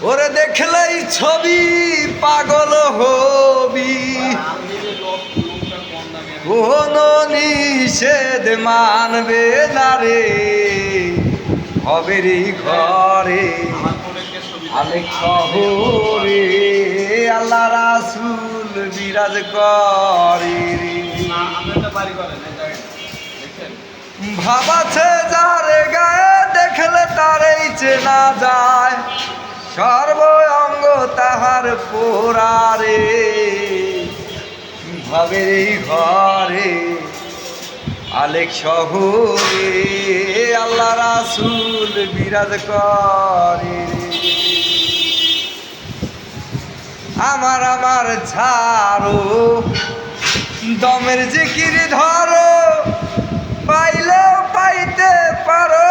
ওরে দেখলেই ছবি পাগল হবি, কোনো নিষেধ মানবে না রে। হবে রে ঘরে আলেক শহরে আল্লাহ রাসূল বিরাজ করে রে। ভাবাছে যারে গায়ে দেখলে তারেই চেনা যায়, সর্ব অঙ্গ তাহার পোড়ারে। ভাবের এই ঘরে আলেক শহরে আল্লাহ রাসূল বিরাজ করে। আমার আমার ছাড়ো দমের জিকির ধরো, পাইলেও পাইতে পারো